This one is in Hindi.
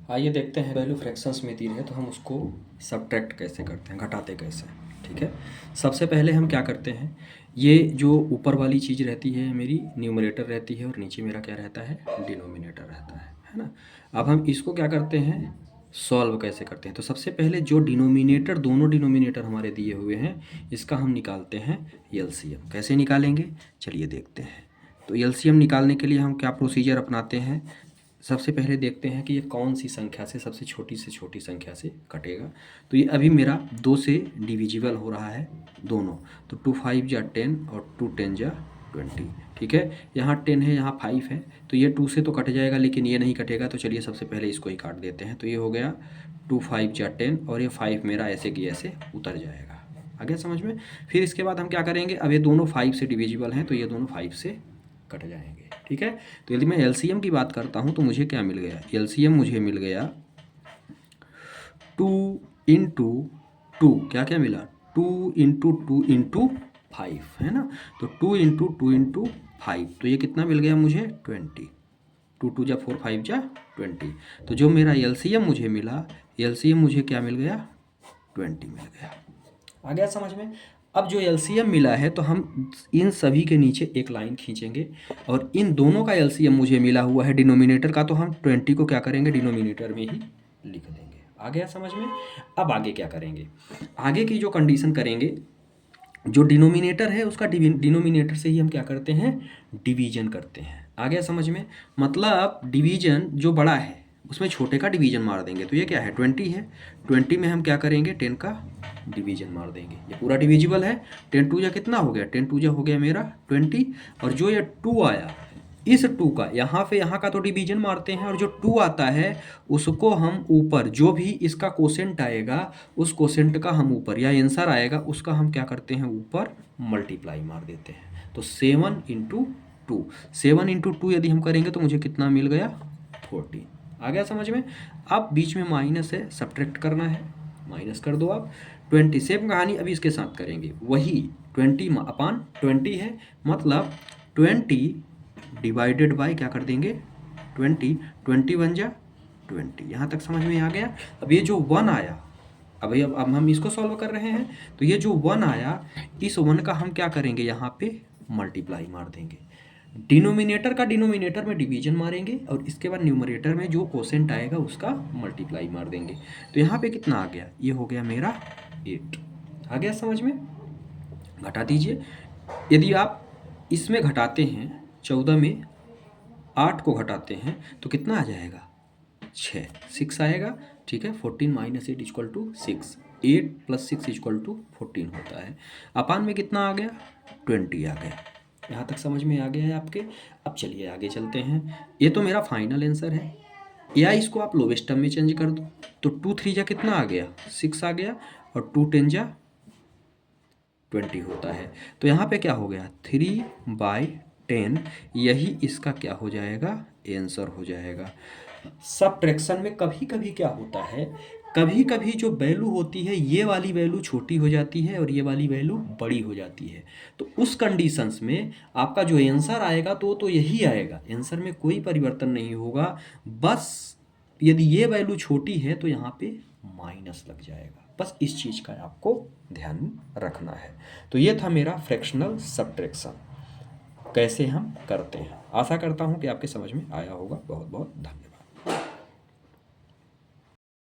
आइए देखते हैं वैल्यू फ्रैक्शंस में दी है तो हम उसको सब्ट्रैक्ट कैसे करते हैं, घटाते कैसे हैं। ठीक है, सबसे पहले हम क्या करते हैं, ये जो ऊपर वाली चीज़ रहती है मेरी न्यूमरेटर रहती है और नीचे मेरा क्या रहता है, डिनोमिनेटर रहता है ना। अब हम इसको क्या करते हैं, सॉल्व कैसे करते हैं। तो सबसे पहले जो डिनोमिनेटर, दोनों डिनोमिनेटर हमारे दिए हुए हैं, इसका हम निकालते हैं एलसीएम। कैसे निकालेंगे चलिए देखते हैं। तो एलसीएम निकालने के लिए हम क्या प्रोसीजर अपनाते हैं, सबसे पहले देखते हैं कि ये कौन सी संख्या से छोटी संख्या से कटेगा। तो ये अभी मेरा 2 से डिविजिबल हो रहा है दोनों, तो 2 5 जा 10 और 2 10 जा 20। ठीक है, यहाँ 10 है, यहाँ 5 है, तो ये 2 से तो कट जाएगा लेकिन ये नहीं कटेगा। तो चलिए सबसे पहले इसको ही काट देते हैं। तो ये हो गया 2 5 जा 10 और ये 5 मेरा ऐसे कि ऐसे उतर जाएगा। आ गया समझ में। फिर इसके बाद हम क्या करेंगे, अब ये दोनों 5 से डिविजिबल हैं तो ये दोनों 5 से कट जाएंगे। ठीक है, तो यदि मैं एलसीएम की बात करता हूँ तो मुझे क्या मिल गया, एलसीएम मुझे मिल गया 2 इंटू 2, क्या क्या मिला, 2 इंटू 2 इंटू 5 है ना। तो 2 इंटू 2 इंटू 5, तो ये कितना मिल गया मुझे 20। 2 2 जा 4 5 जा 20। तो जो मेरा एलसीएम मुझे मिला, एलसीएम मुझे क्या मिल गया, 20 मिल गया। आ गया समझ में। अब जो एलसीएम मिला है तो हम इन सभी के नीचे एक लाइन खींचेंगे और इन दोनों का एलसीएम मुझे मिला हुआ है डिनोमिनेटर का, तो हम 20 को क्या करेंगे, डिनोमिनेटर में ही लिख देंगे। आ गया समझ में। अब आगे क्या करेंगे, आगे की जो कंडीशन करेंगे, जो डिनोमिनेटर है उसका डिनोमिनेटर से ही हम क्या करते हैं, डिवीजन करते हैं। आ गया समझ में। मतलब डिवीजन जो बड़ा है उसमें छोटे का डिवीजन मार देंगे। तो ये क्या है, 20 है, 20 में हम क्या करेंगे, 10 का डिवीजन मार देंगे। ये पूरा डिविजिबल है। 10 2 जा कितना हो गया, 10 2 जा हो गया मेरा 20। और जो ये 2 आया, इस 2 का यहाँ पे यहाँ का तो डिवीजन मारते हैं, और जो 2 आता है उसको हम ऊपर, जो भी इसका कोसेंट आएगा उस कोसेंट का हम ऊपर, या आंसर आएगा उसका हम क्या करते हैं, ऊपर मल्टीप्लाई मार देते हैं। तो 7 इंटू 2, 7 इंटू 2 यदि हम करेंगे तो मुझे कितना मिल गया, 14। आ गया समझ में। अब बीच में माइनस है, सब्ट्रैक्ट करना है, माइनस कर दो आप। 20 सेम कहानी अभी इसके साथ करेंगे, वही 20 अपान 20 है, मतलब 20 डिवाइडेड बाय क्या कर देंगे, 20, 20 बन जा 20। यहाँ तक समझ में आ गया। अब ये जो 1 आया, अब हम इसको सॉल्व कर रहे हैं, तो ये जो 1 आया, इस 1 का हम क्या करेंगे, यहाँ पे मल्टीप्लाई मार देंगे। डिनोमिनेटर का डिनोमिनेटर में डिवीजन मारेंगे और इसके बाद न्यूमरेटर में जो कोसेंट आएगा उसका मल्टीप्लाई मार देंगे। तो यहाँ पे कितना आ गया, ये हो गया मेरा 8। आ गया समझ में। घटा दीजिए, यदि आप इसमें घटाते हैं 14 में 8 को घटाते हैं तो कितना आ जाएगा, 6 आएगा। ठीक है, 14 minus 8 equal to 6, 8 plus 6 equal to 14 होता है। अपान में कितना आ गया, 20 आ गया। यहाँ तक समझ में आ गया है आपके। अब चलिए आगे चलते हैं। ये तो मेरा फाइनल आंसर है, या इसको आप लोवेस्ट टर्म में चेंज कर दो। तो 2 3 जा कितना आ गया, 6 आ गया, और 2 10 जा 20 होता है। तो यहाँ पे क्या हो गया, 3/10, यही इसका क्या हो जाएगा, आंसर हो जाएगा। सब्ट्रैक्शन में कभी कभी क्या होता है, कभी कभी जो वैल्यू होती है ये वाली वैल्यू छोटी हो जाती है और ये वाली वैल्यू बड़ी हो जाती है। तो उस कंडीशंस में आपका जो आंसर आएगा तो यही आएगा, आंसर में कोई परिवर्तन नहीं होगा। बस यदि ये वैल्यू छोटी है तो यहाँ पे माइनस लग जाएगा। बस इस चीज़ का आपको ध्यान रखना है। तो ये था मेरा फ्रैक्शनल सब्ट्रैक्शन, कैसे हम करते हैं। आशा करता हूँ कि आपके समझ में आया होगा। बहुत बहुत धन्यवाद।